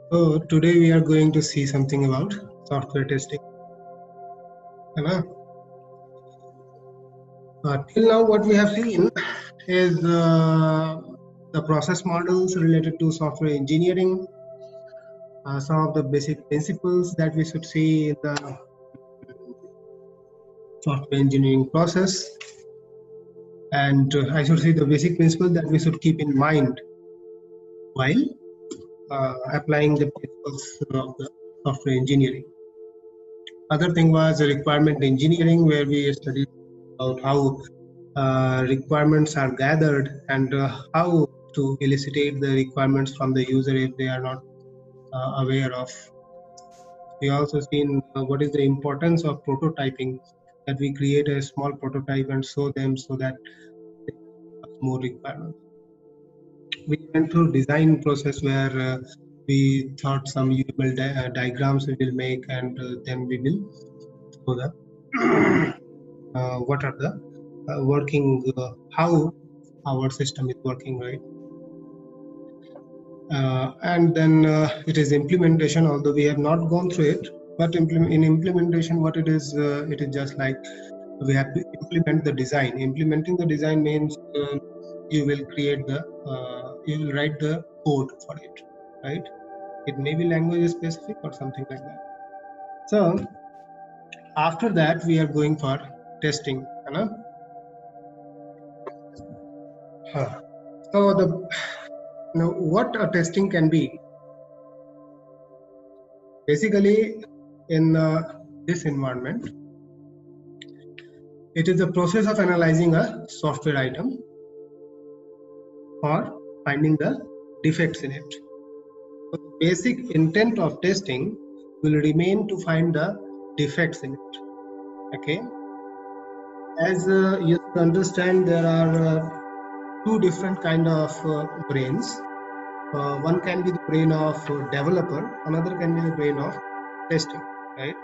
So today we are going to see something about software testing. है ना? Till now what we have seen is the process models related to software engineering, some of the basic principles that we should see in the software engineering process, and I should say the basic principles that we should keep in mind while applying the principles of the software engineering. Other thing was requirement engineering, where we studied about how requirements are gathered and how to elicitate the requirements from the user if they are not aware of. We also seen what is the importance of prototyping, that we create a small prototype and show them so that they have more requirements. We went through design process where we thought some UML diagrams we will make, and then we will show the what are the working, how our system is working, right? And then it is implementation, although we have not gone through it, but in implementation, what it is just like we have to implement the design. Implementing the design means you will create the, you will write the code for it, right? It may be language specific or something like that. So after that, we are going for testing. So now what a testing can be. Basically, in this environment, it is the process of analyzing a software item or finding the defects in it. So the basic intent of testing will remain to find the defects in it. Okay. As you understand, there are two different kind of brains. One can be the brain of developer, another can be the brain of testing, right?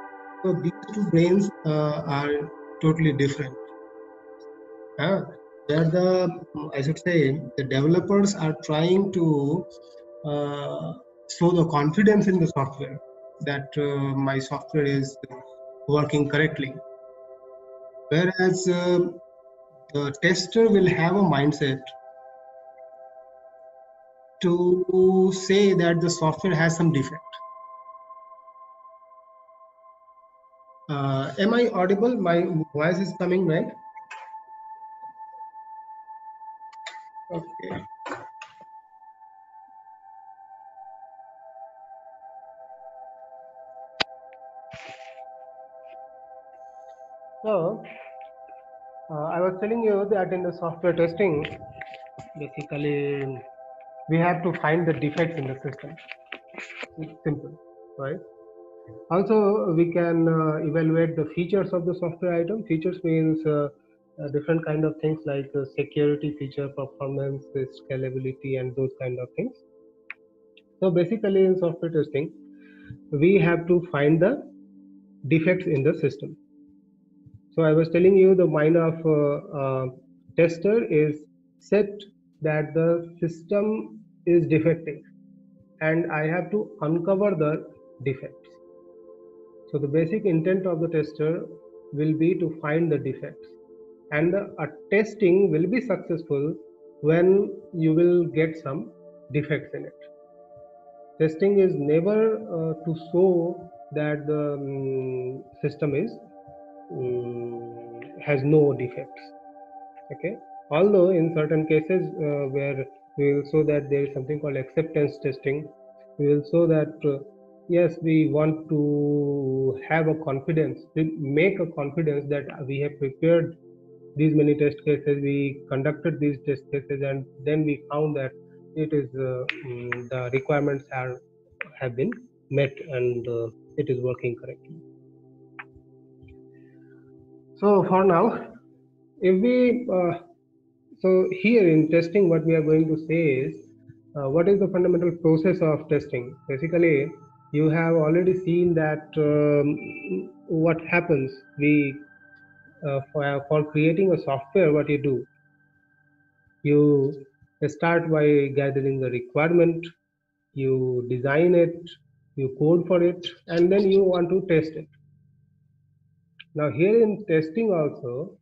So these two brains are totally different. They're I should say, the developers are trying to show the confidence in the software that my software is working correctly. Whereas the tester will have a mindset to say that the software has some defect. Am I audible? My voice is coming, right? Okay. So, I was telling you that in the software testing, basically, we have to find the defects in the system. It's simple, right? Also, we can evaluate the features of the software item. Features means different kind of things like security feature, performance, scalability, and those kind of things. So basically, in software testing, we have to find the defects in the system. So I was telling you the mind of tester is set that the system is defective, and I have to uncover the defects. So the basic intent of the tester will be to find the defects, and a testing will be successful when you will get some defects in it. Testing is never to show that the system is has no defects. Okay, although in certain cases where we will show that there is something called acceptance testing, we will show that yes, we want to have a confidence, we make a confidence that we have prepared these many test cases, we conducted these test cases, and then we found that it is the requirements have been met, and it is working correctly. So for now, if we so here in testing, what we are going to say is what is the fundamental process of testing. Basically, you have already seen that what happens. We for creating a software, what you do, you start by gathering the requirement. you design it, you code for it, and then you want to test it. Now here in testing also,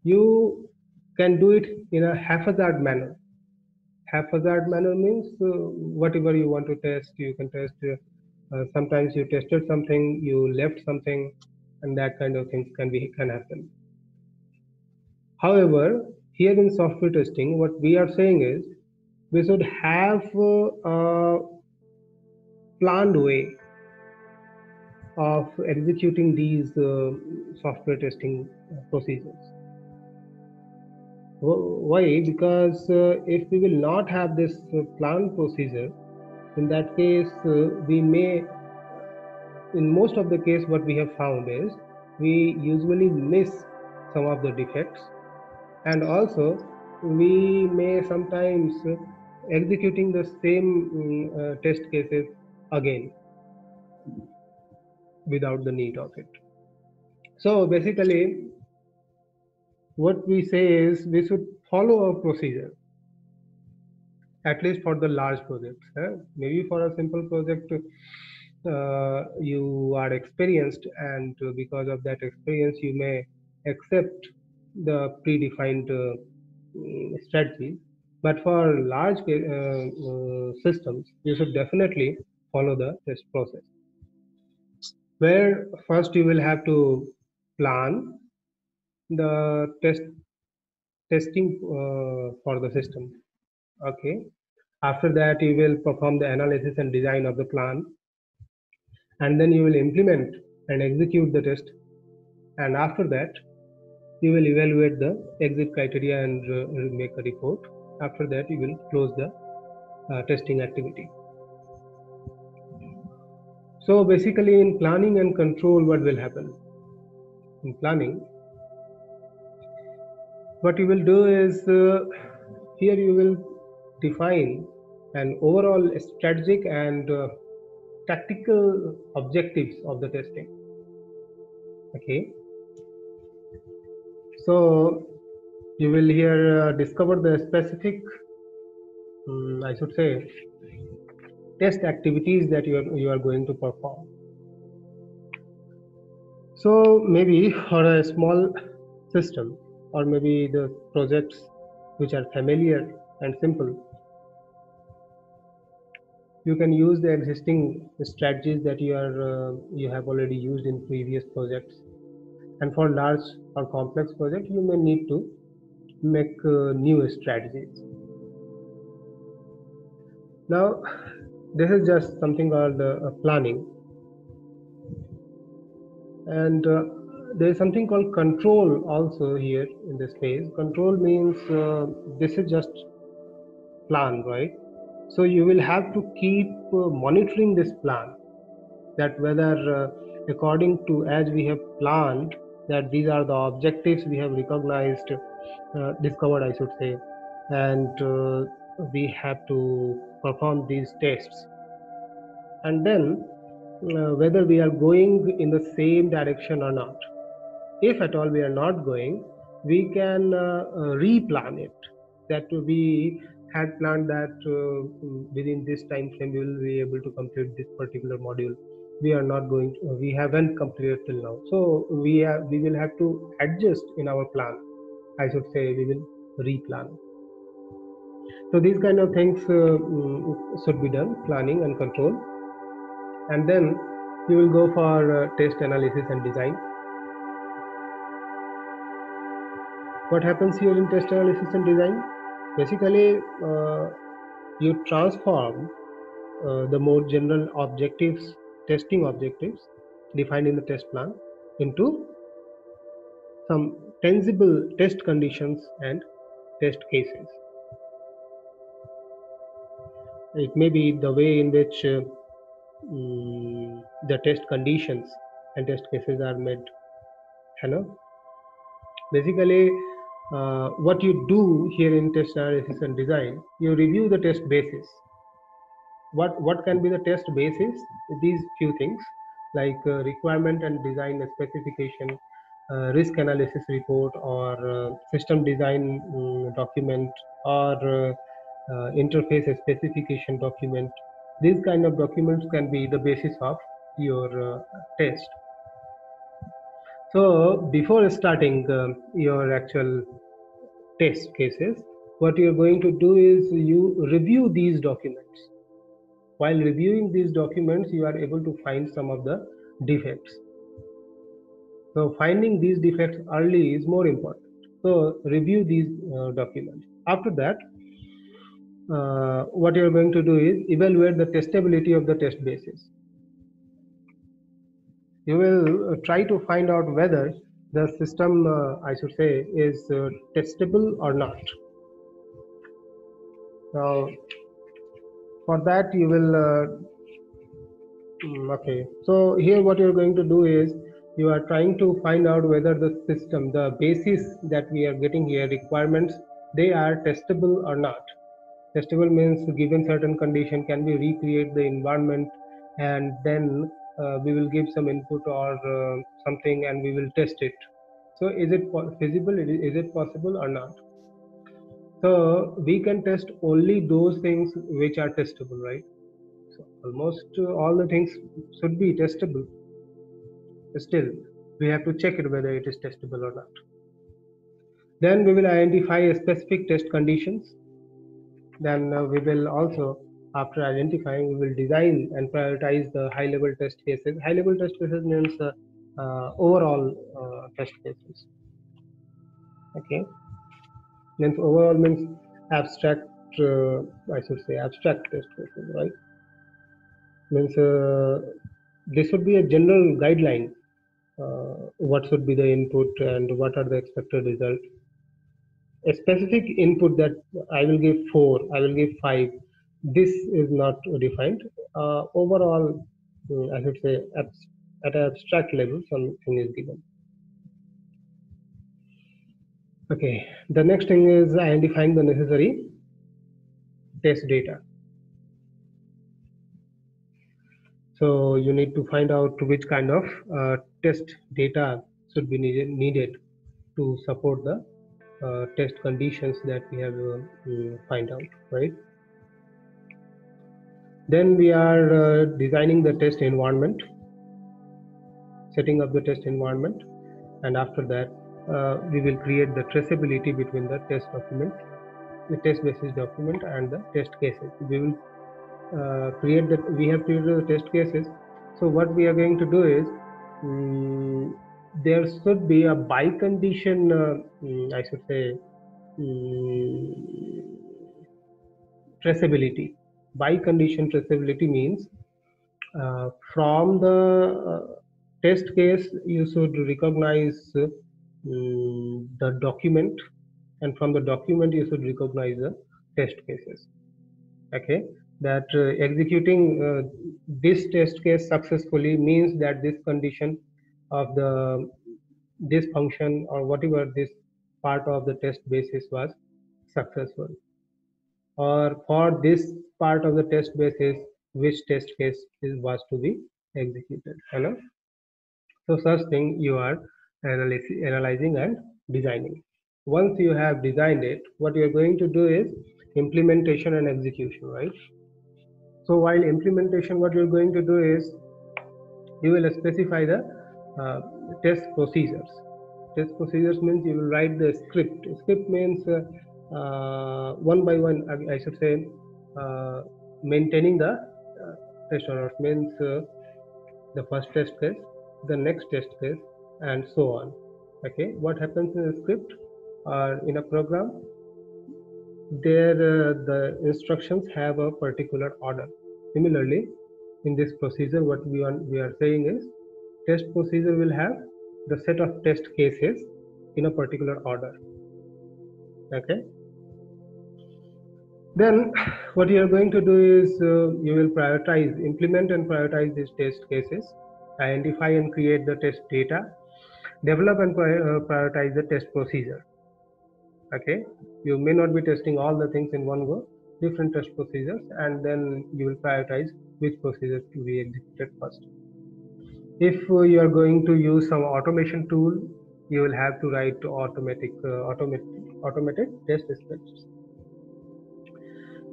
you can do it in a haphazard manner. Haphazard manner means whatever you want to test, you can test. Sometimes you tested something, you left something, and that kind of things can happen. However, here in software testing, what we are saying is we should have a planned way of executing these software testing procedures. Why? Because if we will not have this planned procedure, in that case, we may, in most of the case, what we have found is we usually miss some of the defects, and also we may sometimes executing the same test cases again without the need of it. So basically, what we say is we should follow a procedure, at least for the large projects. Maybe for a simple project, you are experienced, and because of that experience, you may accept the predefined strategy. But for large systems, you should definitely follow the test process, where first you will have to plan the testing for the system. Okay. After that, you will perform the analysis and design of the plan, and then you will implement and execute the test. And after that, you will evaluate the exit criteria and make a report. After that, you will close the testing activity. So basically, in planning and control, what will happen? In planning, what you will do is here you will define an overall strategic and tactical objectives of the testing. Okay. So you will here discover the specific, I should say, test activities that you are going to perform. So maybe for a small system, or maybe the projects which are familiar and simple, you can use the existing strategies that you have already used in previous projects. And for large or complex projects, you may need to make new strategies. Now, this is just something called planning, and there is something called control also here in this phase. Control means this is just plan, right? So you will have to keep monitoring this plan, that whether according to as we have planned, that these are the objectives we have recognized, discovered, I should say, and we have to perform these tests, and then whether we are going in the same direction or not. If at all we are not going, we can replan it. That we had planned that within this time frame we will be able to complete this particular module. We are not going to, we haven't completed till now. So we will have to adjust in our plan. I should say we will replan. So these kind of things should be done, planning and control. And then you will go for test analysis and design. What happens here in test analysis and design? Basically, you transform the more general objectives, testing objectives defined in the test plan, into some tangible test conditions and test cases. It may be the way in which the test conditions and test cases are made. Hello? Basically, what you do here in test analysis and design, you review the test basis. What can be the test basis? These few things, like requirement and design specification, risk analysis report, or system design document, or interface specification document, These kind of documents can be the basis of your test. So before starting your actual test cases, what you're going to do is you review these documents. While reviewing these documents, you are able to find some of the defects. So finding these defects early is more important. So review these documents. After that, what you're going to do is evaluate the testability of the test basis. You will try to find out whether the system, I should say, is testable or not. Now, for that you will, okay. So here what you're going to do is you are trying to find out whether the system, the basis that we are getting here, requirements, they are testable or not. Testable means given certain condition, can we recreate the environment and then we will give some input or something and we will test it. So is it feasible, is it possible or not? So we can test only those things which are testable, right? So almost all the things should be testable. Still, we have to check it whether it is testable or not. Then we will identify specific test conditions. Then we will also, after identifying, we will design and prioritize the high-level test cases. High-level test cases means overall test cases. Okay, means overall means abstract. I should say abstract test cases, right? Means this would be a general guideline. What should be the input and what are the expected results. A specific input that I will give 4, I will give 5. This is not defined. Overall, I should say at an abstract level, something is given. Okay, the next thing is identifying the necessary test data. So you need to find out which kind of test data should be needed to support the test conditions that we have find out, right? Then we are designing the test environment, setting up the test environment, and after that we will create the traceability between the test document, the test basis document, and the test cases. We will create that. We have created the test cases. So what we are going to do is there should be a by condition, I should say, traceability. By condition traceability means from the test case you should recognize the document, and from the document you should recognize the test cases. Okay, that executing this test case successfully means that this condition of this function or whatever this part of the test basis was successful, or for this part of the test basis which test case was to be executed. Hello. So such thing you are analyzing and designing. Once you have designed it, what you are going to do is implementation and execution, right? So while implementation, what you're going to do is you will specify the test procedures. Test procedures means you will write the script. Script means one by one, I should say, maintaining the test orders means the first test case, the next test case, and so on. Okay, what happens in a script or in a program? There the instructions have a particular order. Similarly, in this procedure, what we are saying is test procedure will have the set of test cases in a particular order. Okay. Then what you are going to do is you will prioritize, implement and prioritize these test cases, identify and create the test data, develop and prioritize the test procedure. Okay, you may not be testing all the things in one go, different test procedures, and then you will prioritize which procedures to be executed first. If you are going to use some automation tool, you will have to write automated test scripts.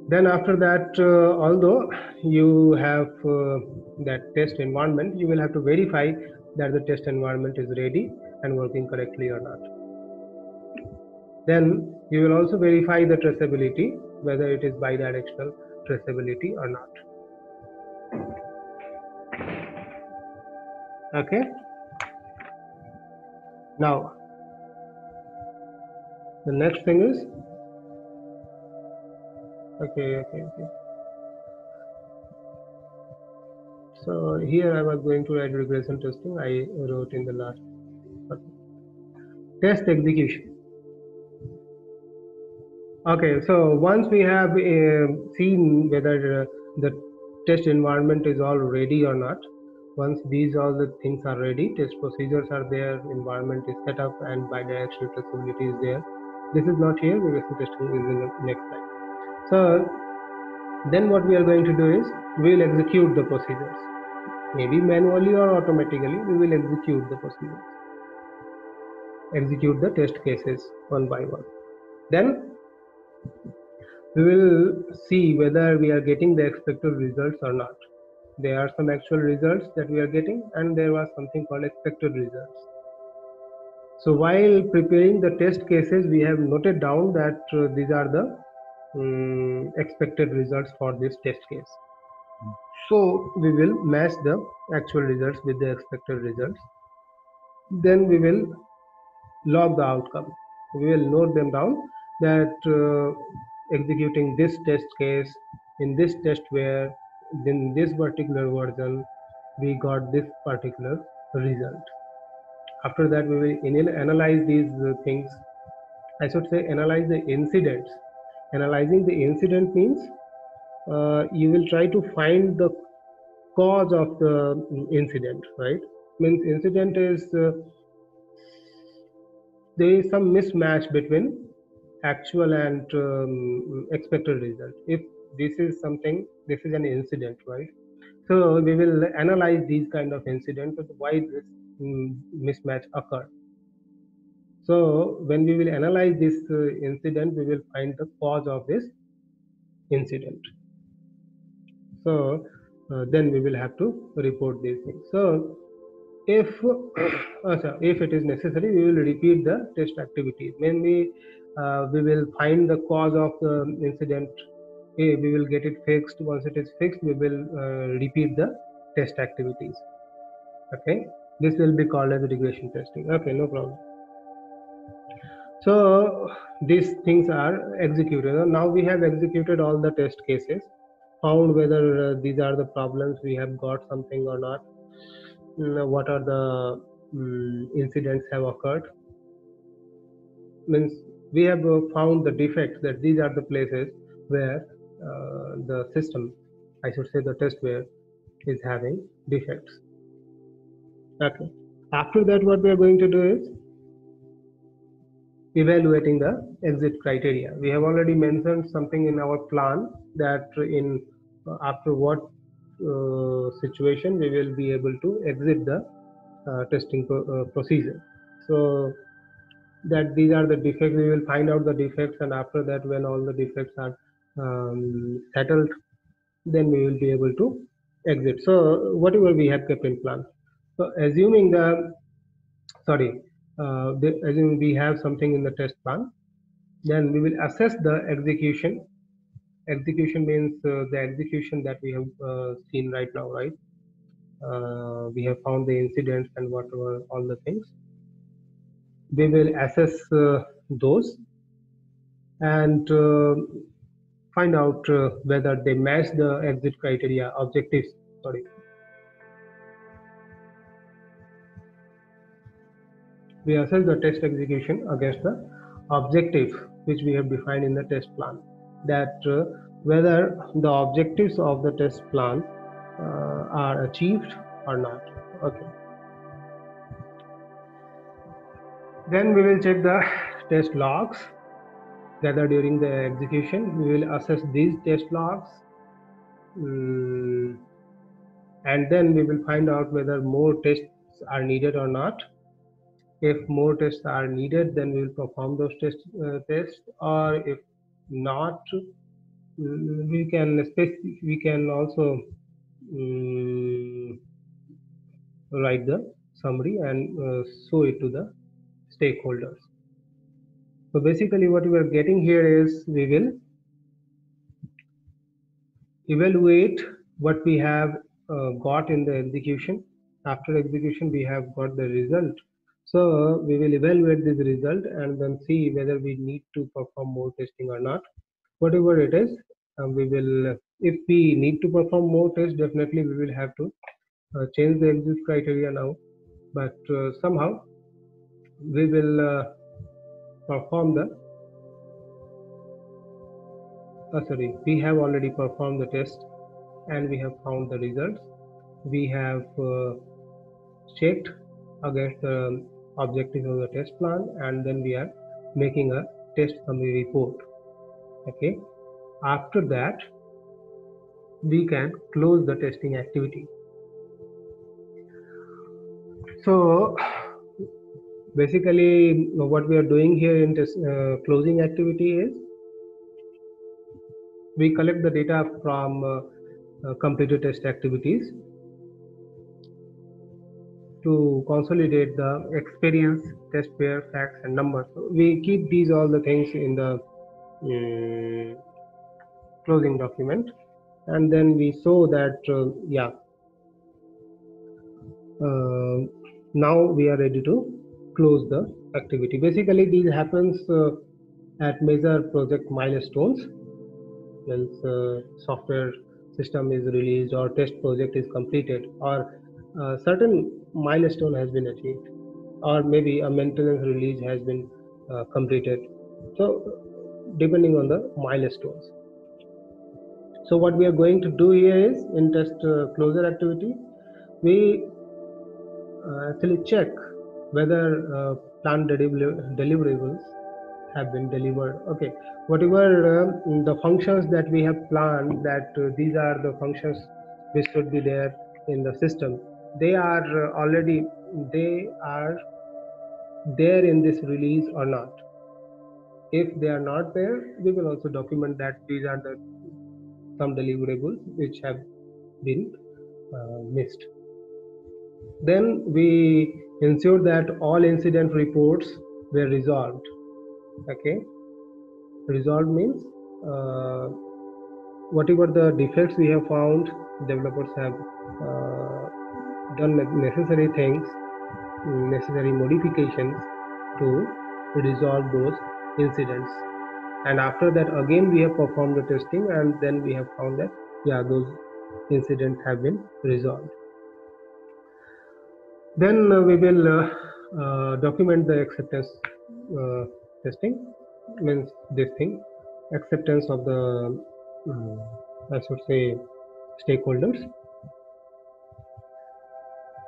Then after that, although you have that test environment, you will have to verify that the test environment is ready and working correctly or not. Then you will also verify the traceability, whether it is bidirectional traceability or not. Okay. Now, the next thing is, okay. So here I was going to write regression testing. I wrote in the last test execution. Okay, so once we have seen whether the test environment is all ready or not, once these all the things are ready, test procedures are there, environment is set up, and bidirectional traceability is there. This is not here, regression testing is in the next slide. So then what we are going to do is, we will execute the procedures. Maybe manually or automatically, we will execute the procedures. Execute the test cases one by one. Then we will see whether we are getting the expected results or not. There are some actual results that we are getting, and there was something called expected results. So while preparing the test cases, we have noted down that these are the expected results for this test case. So we will match the actual results with the expected results. Then we will log the outcome. We will note them down that executing this test case in this testware, in this particular version, we got this particular result. After that, we will analyze these things. I should say analyze the incidents. Analyzing the incident means you will try to find the cause of the incident, right? Means incident is there is some mismatch between actual and expected result. If this is something, this is an incident, right? So we will analyze these kind of incidents, why this mismatch occurred. So when we will analyze this incident, we will find the cause of this incident. So then we will have to report these things. So if if it is necessary, we will repeat the test activities. Mainly we will find the cause of the incident. We will get it fixed. Once it is fixed, we will repeat the test activities. Okay, this will be called as regression testing. Okay, no problem. So these things are executed. Now we have executed all the test cases, found whether these are the problems, we have got something or not, what are the incidents have occurred. Means we have found the defects, that these are the places where the system, I should say the testware, is having defects. Okay. After that, what we are going to do is evaluating the exit criteria. We have already mentioned something in our plan that in after what situation we will be able to exit the testing procedure. So that these are the defects, we will find out the defects, and after that, when all the defects are settled, then we will be able to exit. So whatever we have kept in plan. So assuming the assuming we have something in the test plan, then we will assess the execution. Execution means the execution that we have seen right now, right? We have found the incidents and whatever all the things. We will assess those and find out whether they match the exit criteria objectives. We assess the test execution against the objective which we have defined in the test plan. That whether the objectives of the test plan are achieved or not. Okay. Then we will check the test logs gathered during the execution. We will assess these test logs, and then we will find out whether more tests are needed or not. If more tests are needed, then we will perform those tests, or if not, we can also write the summary and show it to the stakeholders. So basically what we are getting here is we will evaluate what we have got in the execution. After execution we have got the result. So we will evaluate this result and then see whether we need to perform more testing or not. Whatever it is, we will, if we need to perform more tests, definitely we will have to change the exit criteria now. But somehow we will perform the we have already performed the test and we have found the results. We have checked against the objectives of the test plan, and then we are making a test summary report. Okay, after that we can close the testing activity. So basically what we are doing here in this closing activity is we collect the data from completed test activities to consolidate the experience, test pair, facts and numbers. So we keep these all the things in the closing document, and then we show that now we are ready to close the activity. Basically this happens at major project milestones. Once software system is released or test project is completed, or a certain milestone has been achieved, or maybe a maintenance release has been completed. So depending on the milestones. So what we are going to do here is in test closure activity, we actually check whether planned deliverables have been delivered. Okay, whatever the functions that we have planned, that these are the functions which should be there in the system, they are already there in this release or not. If they are not there, we will also document that these are the some deliverables which have been missed. Then we ensure that all incident reports were resolved. Okay, resolved means whatever the defects we have found, developers have done necessary things, necessary modifications to resolve those incidents. And after that again we have performed the testing, and then we have found that those incidents have been resolved. Then we will document the acceptance testing, means this thing, acceptance of the I should say stakeholders.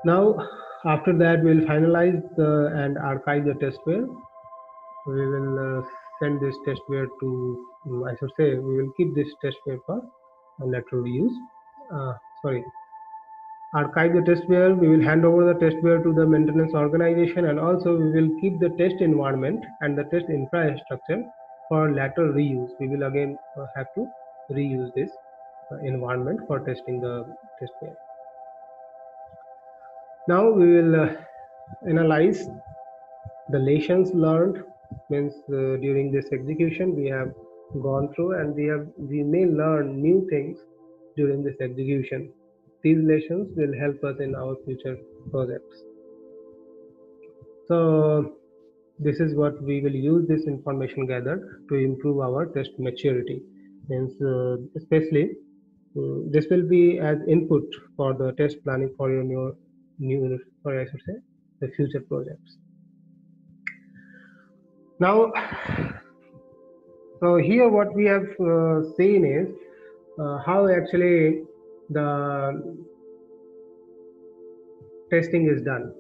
Now after that we will finalize and archive the testware. We will send this testware to I should say we will keep this testware for lateral reuse. Archive the testware. We will hand over the testware to the maintenance organization, and also we will keep the test environment and the test infrastructure for lateral reuse. We will again have to reuse this environment for testing the testware. Now we will analyze the lessons learned, means during this execution we have gone through, and we may learn new things during this execution. These lessons will help us in our future projects. So this is what we will use this information gathered to improve our test maturity. Means especially this will be as input for the test planning for your I should say the future projects. Now, so here what we have seen is how actually the testing is done,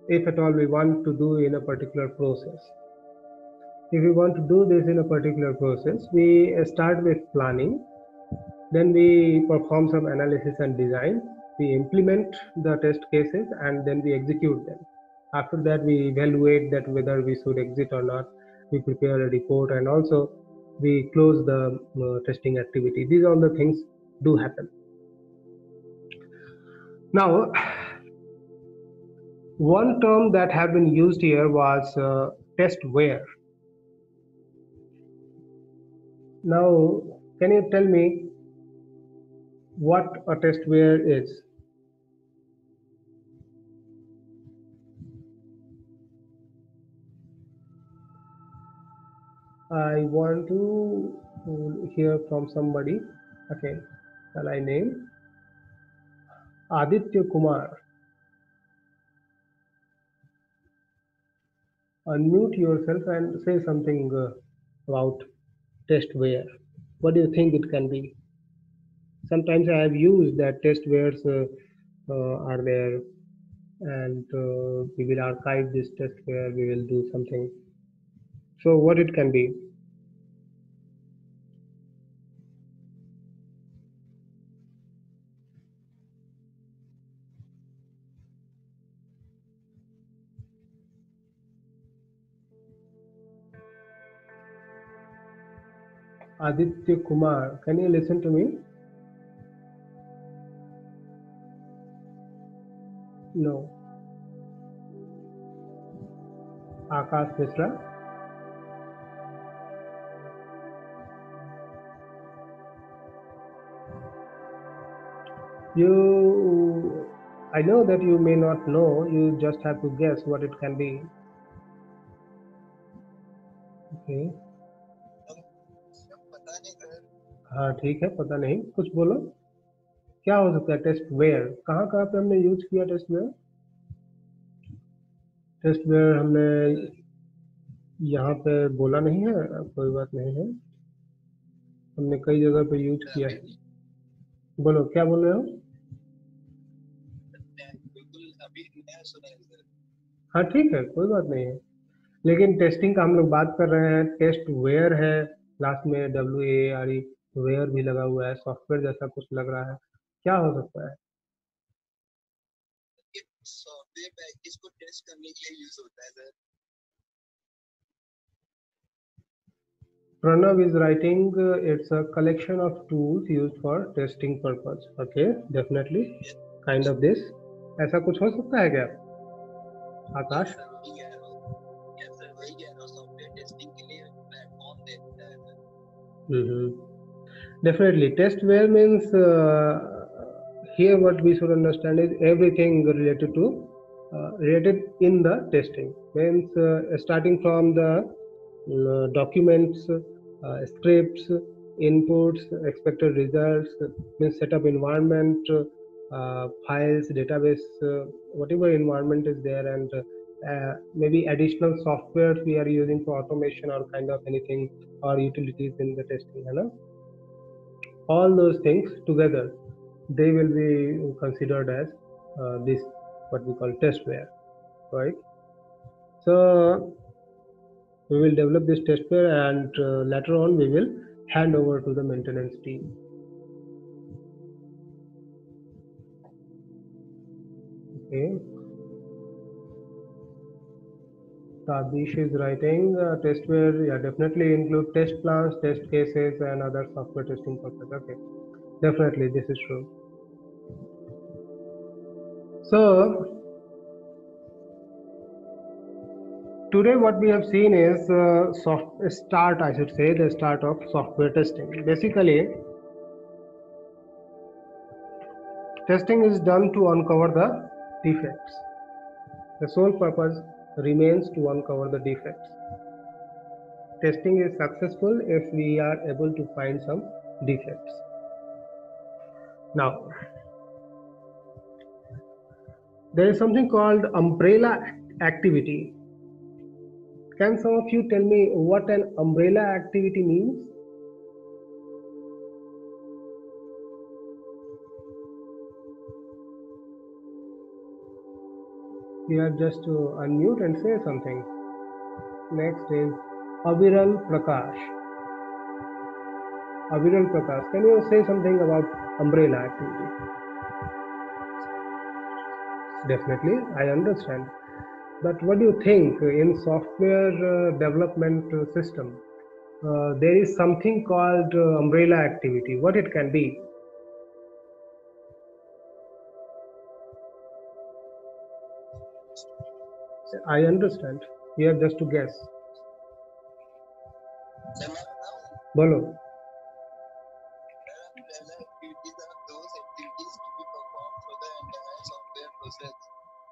if at all we want to do in a particular process. If we want to do this in a particular process, we start with planning, then we perform some analysis and design, we implement the test cases, and then we execute them. After that we evaluate that whether we should exit or not, we prepare a report, and also we close the testing activity. These are the things do happen. Now, one term that have been used here was testware. Now, can you tell me what a testware is? I want to hear from somebody. Okay, shall I name? Aditya Kumar. Unmute yourself and say something about testware. What do you think it can be? Sometimes I have used that testwares are there, and we will archive this testware. We will do something. So what it can be? Aditya Kumar, can you listen to me? No. Akash Mishra. I know that you may not know, you just have to guess what it can be. Okay. हाँ ठीक है, पता नहीं, कुछ बोलो, क्या हो सकता है? टेस्ट वेयर कहाँ कहाँ पे हमने यूज किया? टेस्ट वेयर हमने यहाँ पे बोला नहीं है, कोई बात नहीं है, हमने कई जगह पे यूज किया है। बोलो, क्या बोल रहे हो? हाँ ठीक है, कोई बात नहीं है, लेकिन टेस्टिंग का हम लोग बात कर रहे हैं। टेस्ट वेयर है, लास्ट में WARE वेयर भी लगा हुआ है, सॉफ्टवेयर जैसा कुछ लग रहा है, क्या हो सकता है? सॉफ्टवेयर पैकेज को टेस्ट करने के लिए यूज होता है sir. Pranav is writing it's a collection of tools used for testing purpose. Okay, definitely kind of this. ऐसा कुछ हो सकता है क्या आकाश? Definitely testware means here what we should understand is everything related to related in the testing, means starting from the documents, scripts, inputs, expected results, means setup environment, files, database, whatever environment is there, and maybe additional software we are using for automation or kind of anything, or utilities in the testing, you know? All those things together, they will be considered as this what we call testware, right? So we will develop this testware, and later on we will hand over to the maintenance team. Okay. Tabish is writing testware, yeah, definitely include test plans, test cases, and other software testing purposes. Okay, definitely this is true. So today what we have seen is the start of software testing. Basically, testing is done to uncover the defects. The sole purpose remains to uncover the defects. Testing is successful if we are able to find some defects. Now, there is something called umbrella activity. Can some of you tell me what an umbrella activity means? You have just to unmute and say something. Next is Aviral Prakash. Aviral Prakash, can you say something about umbrella activity? Definitely, I understand. But what do you think in software development system? there is something called umbrella activity. What it can be? I understand. You have just to guess. Bolo.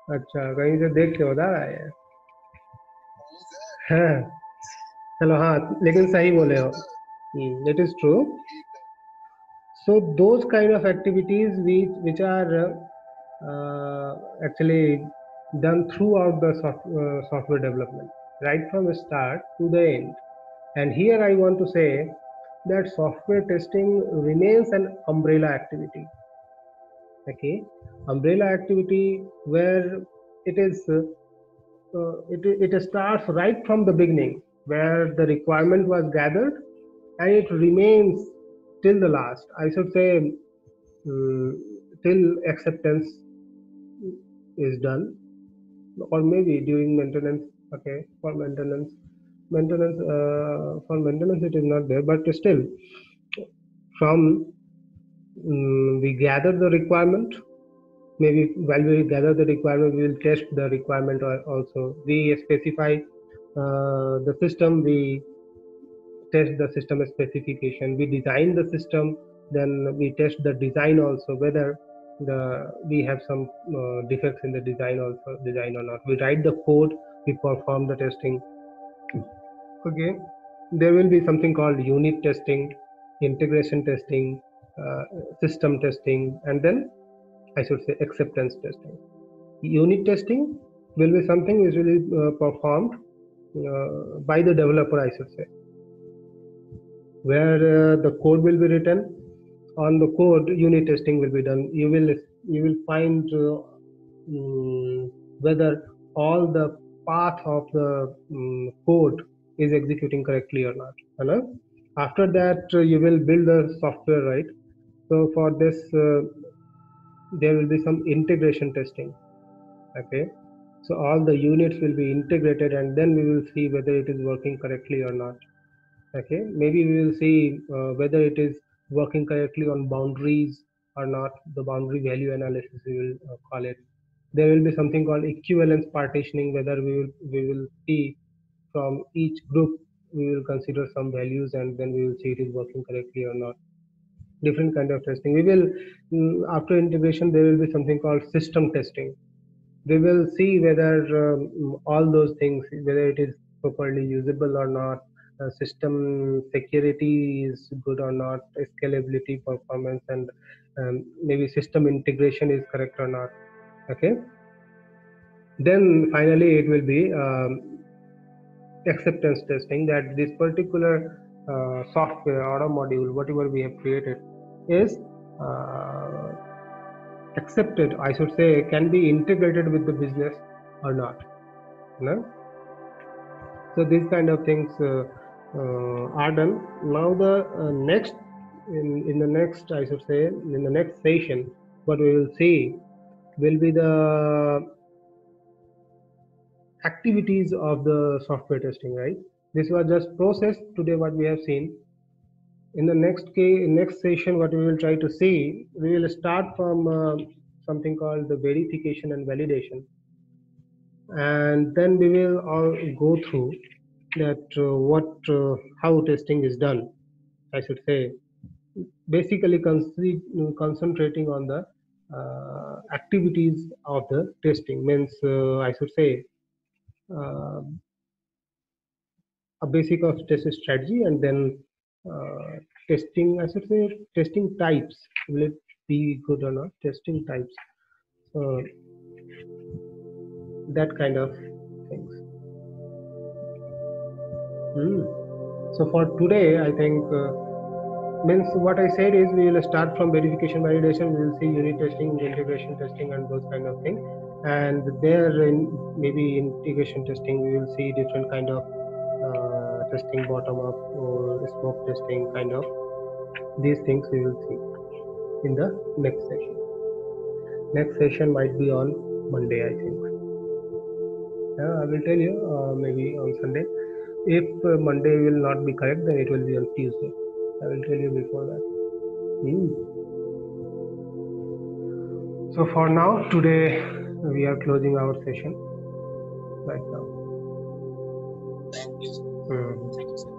अच्छा, कहीं से देख के बता रहा है। हाँ, चलो हाँ, लेकिन सही बोले हो. It is true. So those kind of activities which are actually done throughout the software development, right from the start to the end. And here I want to say that software testing remains an umbrella activity. Okay, umbrella activity where it is it starts right from the beginning, where the requirement was gathered and it remains till the last. I should say till acceptance is done, or maybe during maintenance. Okay, for maintenance it is not there, but still from we gather the requirement. Maybe while we gather the requirement, we will test the requirement also. We specify the system, we test the system specification. We design the system, then we test the design also, whether we have some defects in the design or not. We write the code, we perform the testing. Okay, there will be something called unit testing, integration testing, system testing, and then I should say acceptance testing. Unit testing will be something which will be performed by the developer, I should say, where the code will be written. On the code, unit testing will be done. You will find whether all the path of the code is executing correctly or not. Hello? After that, you will build the software, right? So for this, there will be some integration testing. Okay, so all the units will be integrated, and then we will see whether it is working correctly or not. Okay, maybe we will see whether it is working correctly on boundaries or not. The boundary value analysis, we will call it. There will be something called equivalence partitioning, whether we will see from each group, we will consider some values, and then we will see it is working correctly or not. Different kind of testing. We will after integration, there will be something called system testing. We will see whether all those things, whether it is properly usable or not, system security is good or not, scalability, performance, and maybe system integration is correct or not. Okay, then finally it will be acceptance testing, that this particular software or a module, whatever we have created, is accepted, I should say, can be integrated with the business or not. No? So these kind of things are done. Now the next, in the next, I should say, in the next session, what we will see will be the activities of the software testing, right? This was just process today what we have seen. In the next session, what we will try to see, we will start from something called the verification and validation, and then we will all go through that how testing is done. I should say, basically concentrating on the activities of the testing. Means I should say uh, a basic of test strategy, and then testing. I should say testing types. Will it be good or not? Testing types. So that kind of things. So for today, I think means what I said is we will start from verification validation. We will see unit testing, integration testing, and those kind of things. And there, in maybe integration testing, we will see different kind of testing, bottom up or smoke testing, kind of these things we will see in the next session. Next session might be on Monday, I think. I will tell you maybe on Sunday. If Monday will not be correct, then it will be on Tuesday. I will tell you before that. So for now, today we are closing our session right now. Thank you. Mhm.